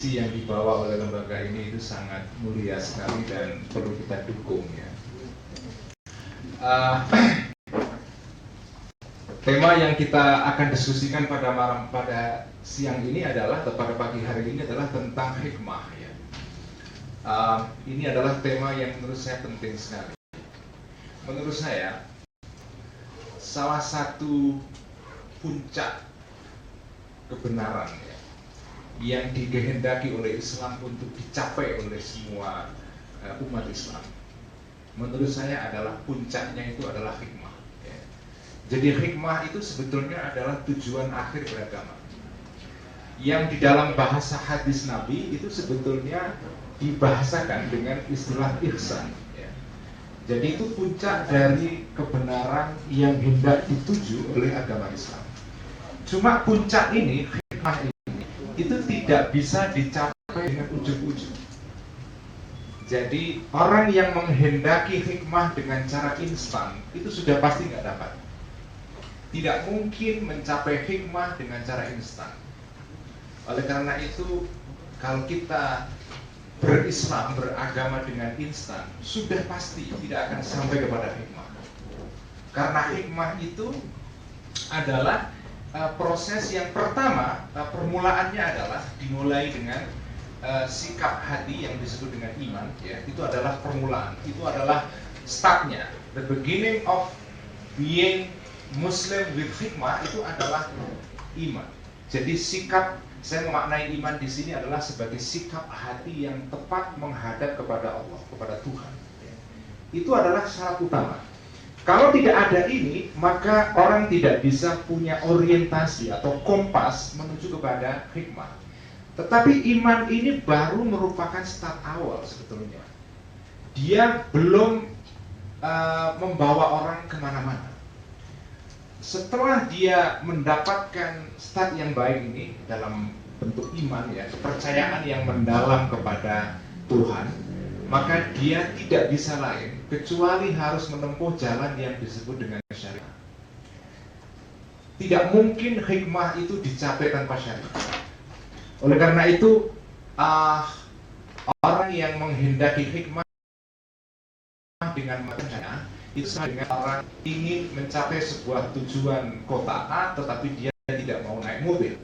yang dibawa oleh lembaga ini itu sangat mulia sekali dan perlu kita dukung ya. Tema yang kita akan diskusikan pada siang ini adalah atau pada pagi hari ini adalah tentang hikmah ya. Ini adalah tema yang menurut saya penting sekali. Menurut saya salah satu puncak kebenaran ya, yang dikehendaki oleh Islam untuk dicapai oleh semua umat Islam, menurut saya adalah puncaknya itu adalah hikmah ya. Jadi hikmah itu sebetulnya adalah tujuan akhir beragama, yang di dalam bahasa hadis Nabi itu sebetulnya dibahasakan dengan istilah ihsan ya. Jadi itu puncak dari kebenaran yang hendak dituju oleh agama Islam. Cuma puncak ini, hikmah ini, itu tidak bisa dicapai dengan ujung-ujung. Jadi orang yang menghendaki hikmah dengan cara instan itu sudah pasti nggak dapat. Tidak mungkin mencapai hikmah dengan cara instan. Oleh karena itu, kalau kita berislam, beragama dengan instan, sudah pasti tidak akan sampai kepada hikmah. Karena hikmah itu adalah proses yang pertama, permulaannya adalah dimulai dengan sikap hati yang disebut dengan iman ya. Itu adalah permulaan, itu adalah startnya. The beginning of being Muslim with hikmah itu adalah iman. Jadi sikap, saya memaknai iman di sini adalah sebagai sikap hati yang tepat menghadap kepada Allah, kepada Tuhan ya. Itu adalah syarat utama. Kalau tidak ada ini, maka orang tidak bisa punya orientasi atau kompas menuju kepada hikmah. Tetapi iman ini baru merupakan start awal sebetulnya. Dia belum membawa orang kemana-mana. Setelah dia mendapatkan start yang baik ini dalam bentuk iman ya, kepercayaan yang mendalam kepada Tuhan, maka dia tidak bisa lain kecuali harus menempuh jalan yang disebut dengan syariat. Tidak mungkin hikmah itu dicapai tanpa syariat. Oleh karena itu, orang yang menghendaki hikmah dengan matanya itu sama dengan orang ingin mencapai sebuah tujuan kota A, tetapi dia tidak mau naik mobil.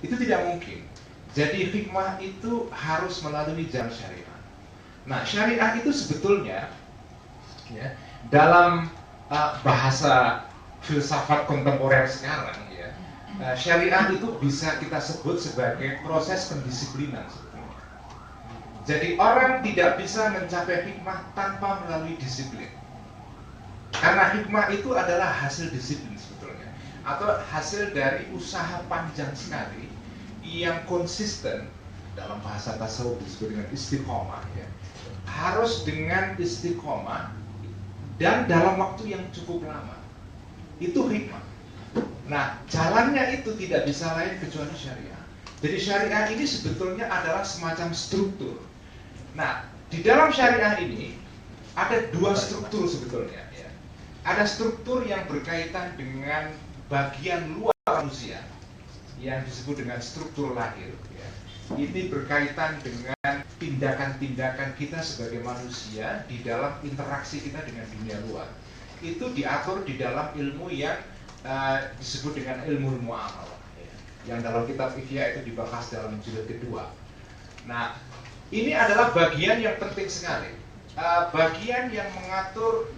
Itu tidak mungkin. Jadi hikmah itu harus melalui jalan syariat. Nah, syariat itu sebetulnya ya, dalam bahasa filsafat kontemporer sekarang ya, syariat itu bisa kita sebut sebagai proses pendisiplinan sebetulnya. Jadi orang tidak bisa mencapai hikmah tanpa melalui disiplin. Karena hikmah itu adalah hasil disiplin sebetulnya, atau hasil dari usaha panjang sekali yang konsisten. Dalam bahasa tasawuf disebut dengan istiqomah ya. Harus dengan istiqomah dan dalam waktu yang cukup lama. Itu hikmah. Nah, jalannya itu tidak bisa lain kecuali syariah. Jadi syariah ini sebetulnya adalah semacam struktur. Nah, di dalam syariah ini ada dua struktur sebetulnya ya. Ada struktur yang berkaitan dengan bagian luar manusia yang disebut dengan struktur lahir ya. Ini berkaitan dengan tindakan-tindakan kita sebagai manusia di dalam interaksi kita dengan dunia luar. Itu diatur di dalam ilmu yang disebut dengan ilmu muamalah ya. Yang dalam kitab Ihya itu dibahas dalam jilid kedua. Nah, ini adalah bagian yang penting sekali. Bagian yang mengatur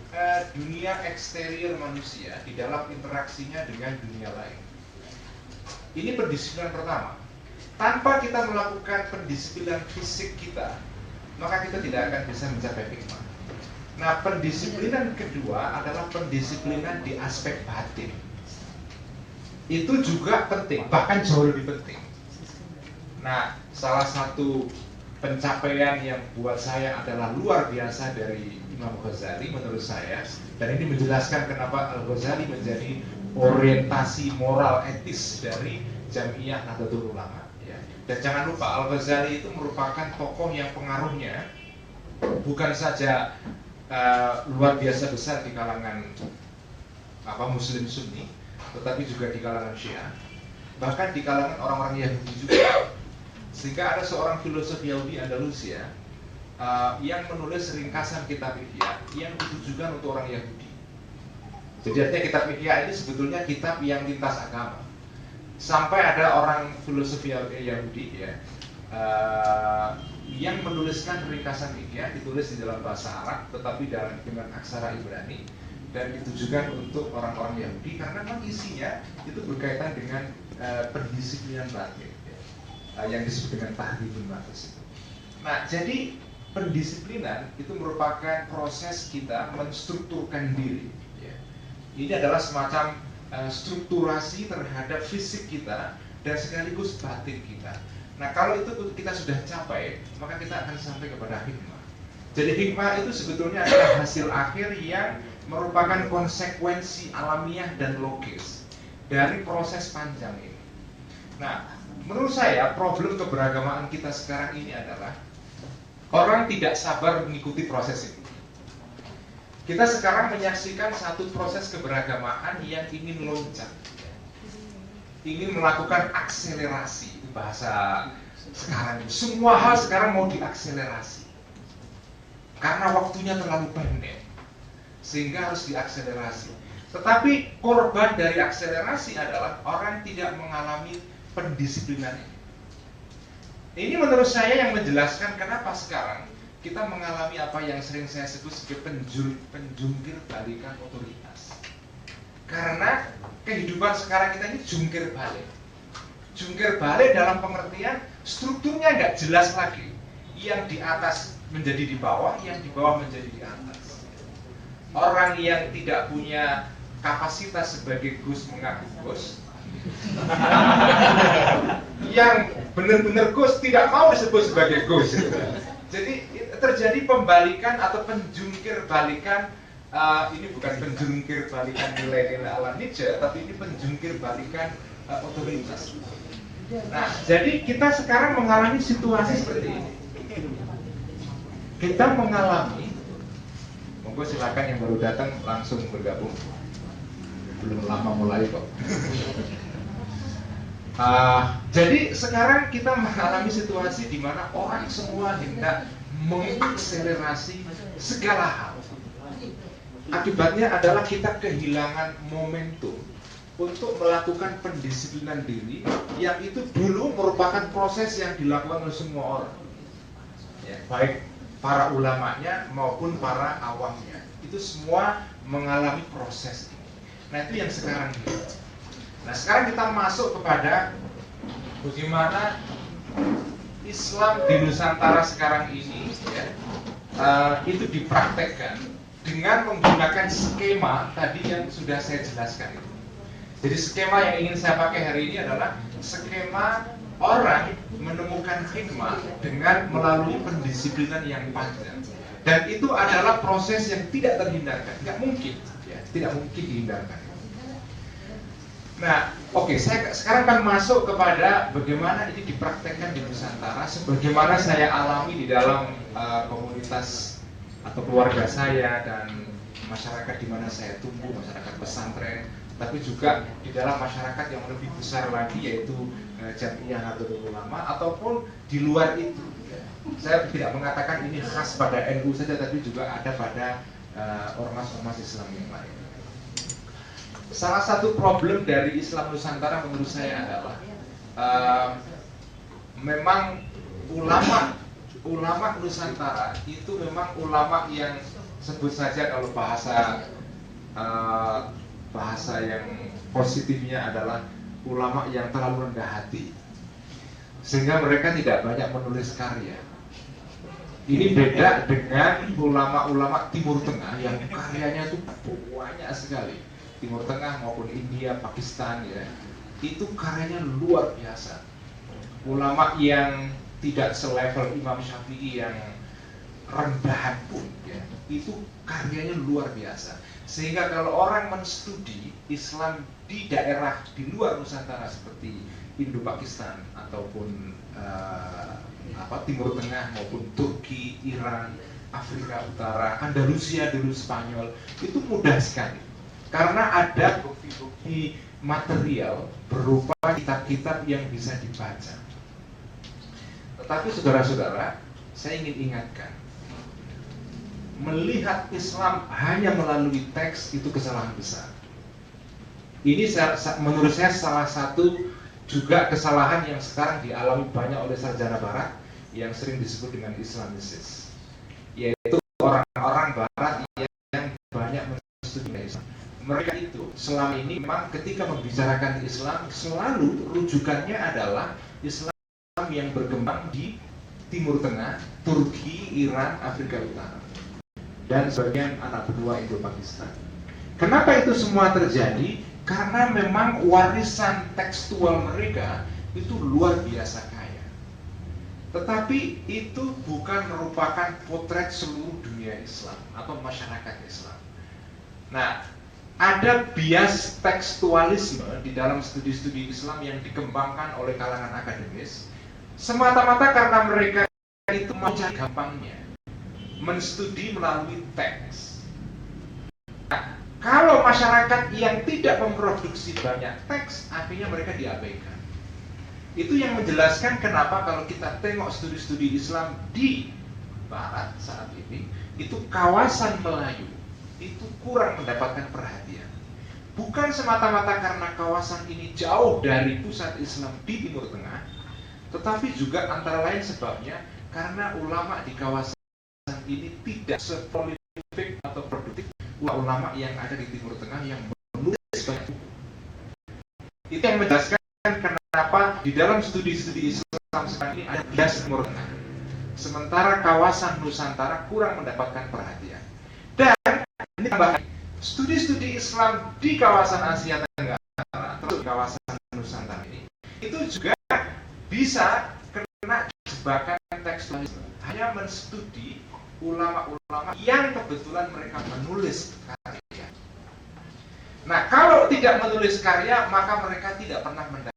dunia eksterior manusia di dalam interaksinya dengan dunia lain. Ini pendisiplinan pertama. Tanpa kita melakukan pendisiplinan fisik kita, maka kita tidak akan bisa mencapai hikmah. Nah, pendisiplinan kedua adalah pendisiplinan di aspek batin. Itu juga penting, bahkan jauh lebih penting. Nah, salah satu pencapaian yang buat saya adalah luar biasa dari Imam Ghazali menurut saya, dan ini menjelaskan kenapa Al-Ghazali menjadi orientasi moral etis dari Jamiah Nahdlatul Ulama. Dan jangan lupa Al-Ghazali itu merupakan tokoh yang pengaruhnya bukan saja luar biasa besar di kalangan Muslim Sunni, tetapi juga di kalangan Syiah, bahkan di kalangan orang-orang Yahudi juga. Sehingga ada seorang filosof Yahudi Andalusia yang menulis ringkasan kitab Ihya yang ditujukan untuk orang Yahudi. Jadi artinya kitab Ihya ini sebetulnya kitab yang lintas agama. Sampai ada orang filosof Yahudi ya, yang menuliskan ringkasan Ihya, ditulis di dalam bahasa Arab tetapi dengan aksara Ibrani, dan ditujukan untuk orang-orang Yahudi karena memang isinya itu berkaitan dengan pendisiplinan batin yang disebut dengan tahribun nafs. Nah, jadi pendisiplinan itu merupakan proses kita menstrukturkan diri. Ini adalah semacam strukturasi terhadap fisik kita dan sekaligus batin kita. Nah, kalau itu kita sudah capai, maka kita akan sampai kepada hikmah. Jadi hikmah itu sebetulnya adalah hasil akhir yang merupakan konsekuensi alamiah dan logis dari proses panjang ini. Nah, menurut saya problem keberagamaan kita sekarang ini adalah orang tidak sabar mengikuti proses ini. Kita sekarang menyaksikan satu proses keberagamaan yang ingin loncat, ingin melakukan akselerasi. Itu bahasa sekarang ini. Semua hal sekarang mau diakselerasi karena waktunya terlalu pendek, sehingga harus diakselerasi. Tetapi korban dari akselerasi adalah orang tidak mengalami pendisiplinan ini. Ini menurut saya yang menjelaskan kenapa sekarang kita mengalami apa yang sering saya sebut sebagai penjungkir balikan otoritas. Karena kehidupan sekarang kita ini jungkir balik. Jungkir balik dalam pengertian strukturnya nggak jelas lagi. Yang di atas menjadi di bawah, yang di bawah menjadi di atas. Orang yang tidak punya kapasitas sebagai Gus mengaku Gus, yang benar-benar Gus tidak mau disebut sebagai Gus. Jadi terjadi pembalikan atau penjungkir balikan. Ini bukan penjungkir balikan nilai-nilai ala Nietzsche, tapi ini penjungkir balikan otoritas. Nah, jadi kita sekarang mengalami situasi seperti ini. Kita mengalami, monggo silakan yang baru datang langsung bergabung. Belum lama mulai kok. Jadi sekarang kita mengalami situasi di mana orang semua hendak mengakselerasi segala hal. Akibatnya adalah kita kehilangan momentum untuk melakukan pendisiplinan diri yang itu dulu merupakan proses yang dilakukan oleh semua orang, ya, baik para ulamanya maupun para awamnya. Itu semua mengalami proses ini. Nah, itu yang sekarang ini. Nah, sekarang kita masuk kepada bagaimana Islam di Nusantara sekarang ini ya, itu dipraktekkan dengan menggunakan skema tadi yang sudah saya jelaskan itu. Jadi skema yang ingin saya pakai hari ini adalah skema orang menemukan hikmah dengan melalui pendisiplinan yang panjang. Dan itu adalah proses yang tidak terhindarkan, nggak mungkin, ya, tidak mungkin dihindarkan. Nah, oke, saya sekarang akan masuk kepada bagaimana ini dipraktekkan di Nusantara, sebagaimana saya alami di dalam komunitas atau keluarga saya dan masyarakat di mana saya tumbuh, masyarakat pesantren, tapi juga di dalam masyarakat yang lebih besar lagi, yaitu Jamiah Nahdlatul Ulama ataupun di luar itu. Saya tidak mengatakan ini khas pada NU saja, tapi juga ada pada ormas-ormas Islam yang lain. Salah satu problem dari Islam Nusantara menurut saya adalah memang ulama Nusantara itu memang ulama yang sebut saja kalau bahasa yang positifnya adalah ulama yang terlalu rendah hati, sehingga mereka tidak banyak menulis karya. Ini beda dengan ulama-ulama Timur Tengah yang karyanya itu banyak sekali. Timur Tengah maupun India, Pakistan, ya, itu karyanya luar biasa. Ulama yang tidak selevel Imam Syafi'i yang rendahan pun, ya, itu karyanya luar biasa. Sehingga kalau orang menstudi Islam di daerah di luar Nusantara seperti Indo-Pakistan ataupun Timur Tengah maupun Turki, Iran, Afrika Utara, Andalusia dulu Spanyol, itu mudah sekali. Karena ada bukti-bukti material berupa kitab-kitab yang bisa dibaca. Tetapi saudara-saudara, saya ingin ingatkan, melihat Islam hanya melalui teks itu kesalahan besar. Ini menurut saya salah satu juga kesalahan yang sekarang dialami banyak oleh sarjana Barat yang sering disebut dengan Islamisis, yaitu orang-orang Barat yang banyak menstudi Islam. Mereka itu selama ini memang ketika membicarakan Islam selalu rujukannya adalah Islam yang berkembang di Timur Tengah, Turki, Iran, Afrika Utara, dan sebagian anak benua Indo-Pakistan. Kenapa itu semua terjadi? Karena memang warisan tekstual mereka itu luar biasa kaya. Tetapi itu bukan merupakan potret seluruh dunia Islam atau masyarakat Islam. Nah, ada bias tekstualisme di dalam studi-studi Islam yang dikembangkan oleh kalangan akademis semata-mata karena mereka itu mau cari gampangnya menstudi melalui teks. Nah, kalau masyarakat yang tidak memproduksi banyak teks, akhirnya mereka diabaikan. Itu yang menjelaskan kenapa kalau kita tengok studi-studi Islam di Barat saat ini, itu kawasan Melayu itu kurang mendapatkan perhatian. Bukan semata-mata karena kawasan ini jauh dari pusat Islam di Timur Tengah, tetapi juga antara lain sebabnya karena ulama di kawasan ini tidak seprolific atau produktif ulama yang ada di Timur Tengah yang menulis banyak buku. Itu yang menjelaskan kenapa di dalam studi-studi Islam sekarang ini ada bias Timur Tengah, sementara kawasan Nusantara kurang mendapatkan perhatian. Dan ini tambahan, studi-studi Islam di kawasan Asia Tenggara, terus kawasan Nusantara ini, itu juga bisa kena jebakan tekstualisme. Hanya menstudi ulama-ulama yang kebetulan mereka menulis karya. Nah, kalau tidak menulis karya, maka mereka tidak pernah mendapatkan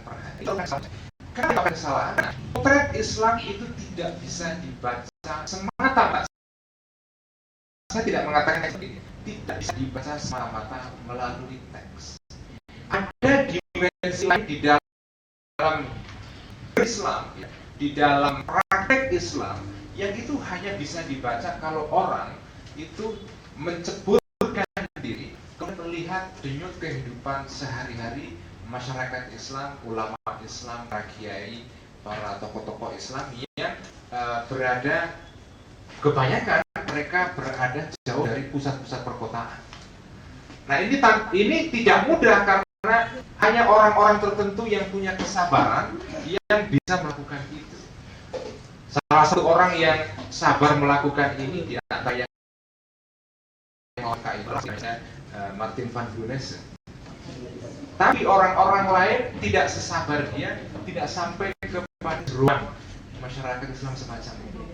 perhatian. Kenapa kesalahan? Potret Islam itu tidak bisa dibaca semata-mata. Saya tidak mengatakan ini, tidak bisa dibaca semata-mata melalui teks. Ada dimensi lain di dalam Islam, ya, di dalam praktek Islam yang itu hanya bisa dibaca kalau orang itu menceburkan diri, kemudian melihat denyut kehidupan sehari-hari masyarakat Islam, ulama Islam, para kiai, para tokoh-tokoh Islam yang berada, kebanyakan mereka berada jauh dari pusat-pusat perkotaan. Nah, ini tidak mudah karena hanya orang-orang tertentu yang punya kesabaran yang bisa melakukan itu. Salah satu orang yang sabar melakukan ini di antara yang Martin van Bunes. Tapi orang-orang lain tidak sesabar dia, tidak sampai kepada ruang masyarakat Islam semacam ini.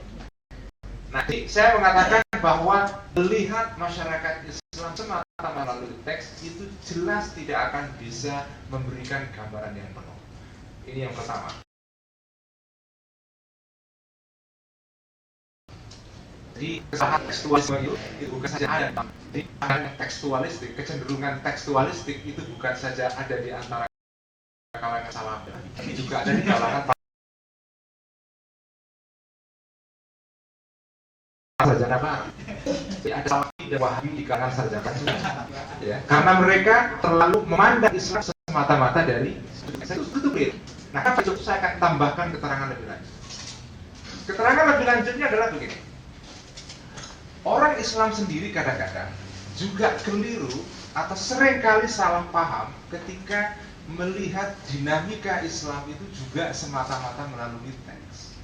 Nah, saya mengatakan bahwa melihat masyarakat Islam semata melalui teks itu jelas tidak akan bisa memberikan gambaran yang penuh. Ini yang pertama. Jadi kesalahan tekstualisme itu bukan saja ada di tekstualistik, kecenderungan tekstualistik itu bukan saja ada di antara kalangan Salafi, tapi juga ada di kalangan sarjana Barat. Jadi ada Salafi dan Wahabi di kalangan sarjana juga, ya, karena mereka terlalu memandang Islam semata-mata dari itu clear. Nah, saya akan tambahkan keterangan lebih lanjut. Keterangan lebih lanjutnya adalah begini. Orang Islam sendiri kadang-kadang juga keliru atau seringkali salah paham ketika melihat dinamika Islam itu juga semata-mata melalui teks,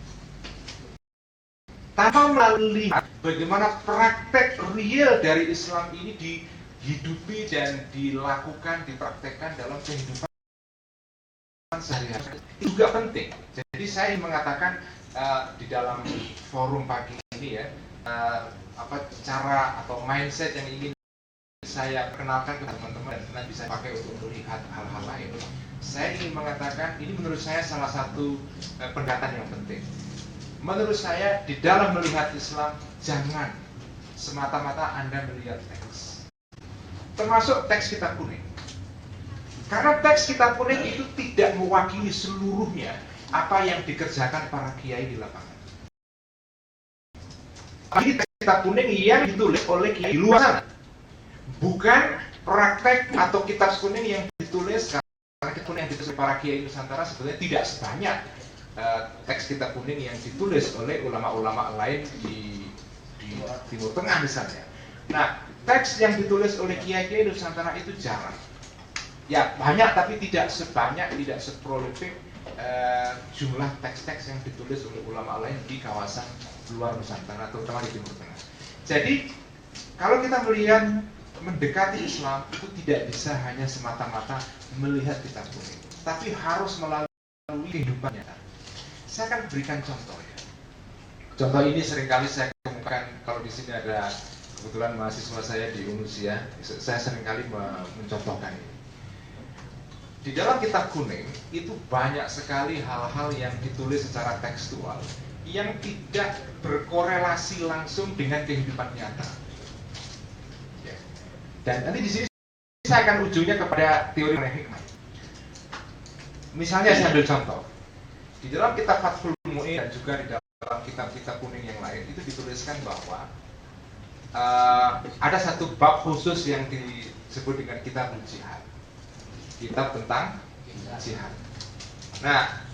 tanpa melihat bagaimana praktek real dari Islam ini dihidupi dan dilakukan, dipraktekkan dalam kehidupan sehari-hari. Itu juga penting. Jadi saya mengatakan di dalam forum pagi ini ya, cara atau mindset yang ingin saya kenalkan ke teman-teman dan nanti bisa pakai untuk melihat hal-hal lain. Saya ingin mengatakan ini menurut saya salah satu pendekatan yang penting. Menurut saya di dalam melihat Islam jangan semata-mata Anda melihat teks, termasuk teks kitab kuning. Karena teks kitab kuning itu tidak mewakili seluruhnya apa yang dikerjakan para kiai di lapangan. Ini teks kitab kuning yang ditulis oleh kiai di luar sana, bukan praktek atau kitab kuning yang ditulis, karena kitab kuning yang ditulis oleh para kiai Nusantara sebetulnya tidak sebanyak teks kitab kuning yang ditulis oleh ulama-ulama lain di Timur Tengah misalnya. Nah, teks yang ditulis oleh kiai-kiai Nusantara itu jarang. Ya banyak, tapi tidak sebanyak, tidak seprolific jumlah teks-teks yang ditulis oleh ulama lain di kawasan luar Nusantara, terutama di Timur Tengah. Jadi kalau kita melihat mendekati Islam itu tidak bisa hanya semata-mata melihat kitab kuning, tapi harus melalui kehidupan nyata. Saya akan berikan contoh ya. Contoh ini seringkali saya kemukakan kalau di sini ada kebetulan mahasiswa saya di Unusia, saya seringkali mencontohkan ini. Di dalam kitab kuning itu banyak sekali hal-hal yang ditulis secara tekstual yang tidak berkorelasi langsung dengan kehidupan nyata. Ya. Dan nanti di sini saya akan ujungnya kepada teori hikmah. Misalnya saya ambil contoh. Di dalam kitab Fathul Mu'in dan juga di dalam kitab-kitab kuning yang lain itu dituliskan bahwa ada satu bab khusus yang disebut dengan kitab jihad. Kitab tentang jihad. Nah,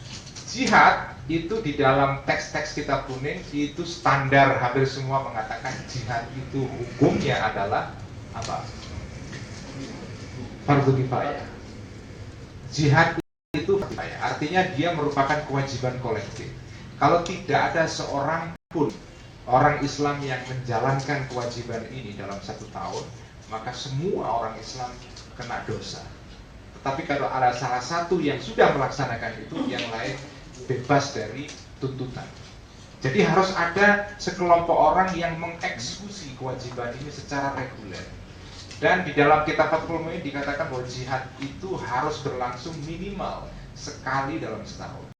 jihad itu di dalam teks-teks kitab kuning itu standar hampir semua mengatakan jihad itu hukumnya adalah apa? Fardhu kifayah. Jihad itu kifayah, artinya dia merupakan kewajiban kolektif. Kalau tidak ada seorang pun orang Islam yang menjalankan kewajiban ini dalam 1 tahun, maka semua orang Islam kena dosa. Tetapi kalau ada salah satu yang sudah melaksanakan itu, yang lain bebas dari tuntutan. Jadi harus ada sekelompok orang yang mengeksekusi kewajiban ini secara reguler. Dan di dalam kitab Fathul Mu'in dikatakan bahwa jihad itu harus berlangsung minimal sekali dalam setahun.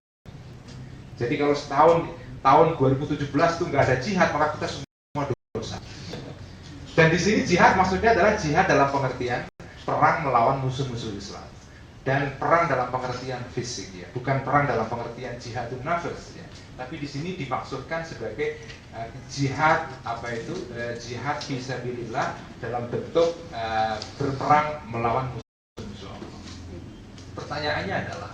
Jadi kalau tahun 2017 itu nggak ada jihad, maka kita semua dosa. Dan di sini jihad maksudnya adalah jihad dalam pengertian perang melawan musuh-musuh Islam, dan perang dalam pengertian fisik ya, bukan perang dalam pengertian jihadun nafs ya. Tapi di sini dimaksudkan sebagai jihad jihad fisabilillah dalam bentuk berperang melawan musuh-musuh. Pertanyaannya adalah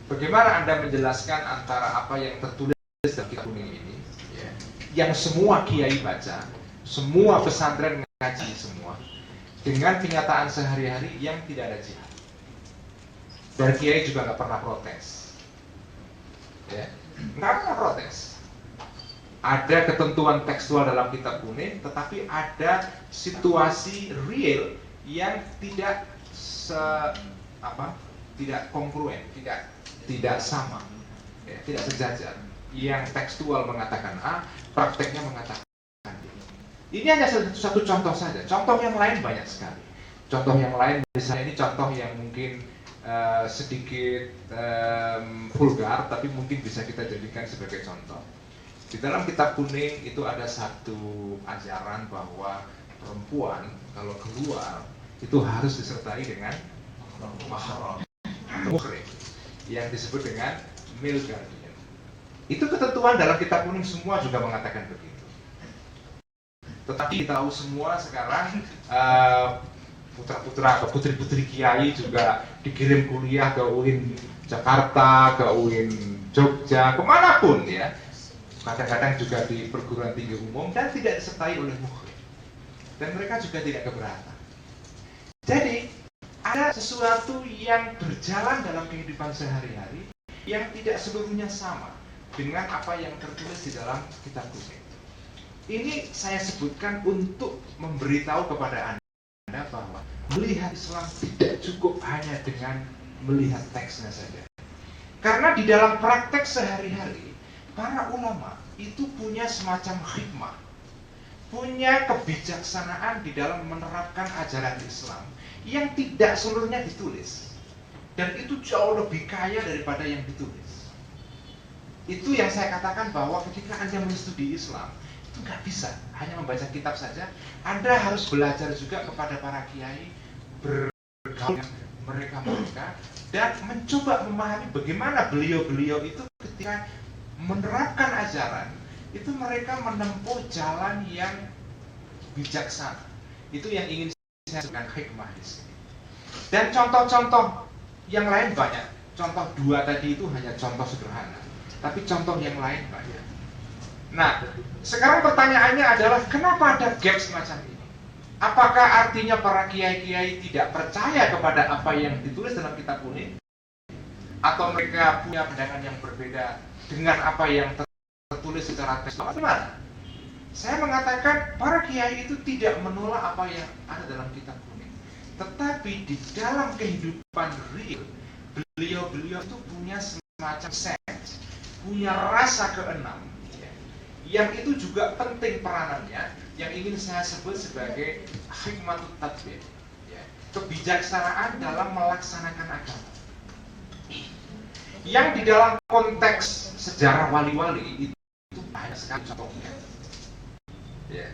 bagaimana Anda menjelaskan antara apa yang tertulis dalam kitab kuning ini ya, yang semua kiai baca, semua pesantren ngaji semua, dengan kenyataan sehari-hari yang tidak ada jihad. Dan kiai juga nggak pernah protes, ya, nggak pernah protes. Ada ketentuan tekstual dalam kitab kuning, tetapi ada situasi real yang tidak tidak kongruen, tidak sama, ya, tidak sejajar. Yang tekstual mengatakan A, prakteknya mengatakan B. Ini hanya satu contoh saja. Contoh yang lain banyak sekali. Contoh yang lain misalnya ini contoh yang mungkin sedikit vulgar, tapi mungkin bisa kita jadikan sebagai contoh. Di dalam kitab kuning itu ada satu ajaran bahwa perempuan kalau keluar itu harus disertai dengan mahram, muhrim, yang disebut dengan male guardian. Itu ketentuan dalam kitab kuning semua juga mengatakan begitu. Tetapi tahu semua sekarang putra-putra atau putri-putri kiai juga dikirim kuliah ke UIN Jakarta, ke UIN Jogja, kemanapun ya. Kadang-kadang juga di perguruan tinggi umum dan tidak disertai oleh muhrim. Dan mereka juga tidak keberatan. Jadi ada sesuatu yang berjalan dalam kehidupan sehari-hari yang tidak seluruhnya sama dengan apa yang tertulis di dalam kitab kuning. Ini saya sebutkan untuk memberitahu kepada Anda bahwa melihat Islam tidak cukup hanya dengan melihat teksnya saja. Karena di dalam praktek sehari-hari, para ulama itu punya semacam hikmah, punya kebijaksanaan di dalam menerapkan ajaran Islam yang tidak seluruhnya ditulis. Dan itu jauh lebih kaya daripada yang ditulis. Itu yang saya katakan bahwa ketika Anda menstudi Islam, itu nggak bisa hanya membaca kitab saja. Anda harus belajar juga kepada para kiai, bergaul, mereka dan mencoba memahami bagaimana beliau-beliau itu ketika menerapkan ajaran itu mereka menempuh jalan yang bijaksana. Itu yang ingin saya sebutkan hikmah di sini. Dan contoh-contoh yang lain banyak. Contoh 2 tadi itu hanya contoh sederhana, tapi contoh yang lain banyak. Nah, sekarang pertanyaannya adalah kenapa ada gap semacam ini? Apakah artinya para kiai-kiai tidak percaya kepada apa yang ditulis dalam kitab kuning? Atau mereka punya pandangan yang berbeda dengan apa yang tertulis secara tekstual? Bagaimana? Saya mengatakan para kiai itu tidak menolak apa yang ada dalam kitab kuning, tetapi di dalam kehidupan real beliau-beliau itu punya semacam sense, punya rasa keenam, ya, yang itu juga penting peranannya, yang ingin saya sebut sebagai hikmatut tadbir, ya, kebijaksanaan dalam melaksanakan agama. Yang di dalam konteks sejarah wali-wali itu banyak sekali contohnya. Ya.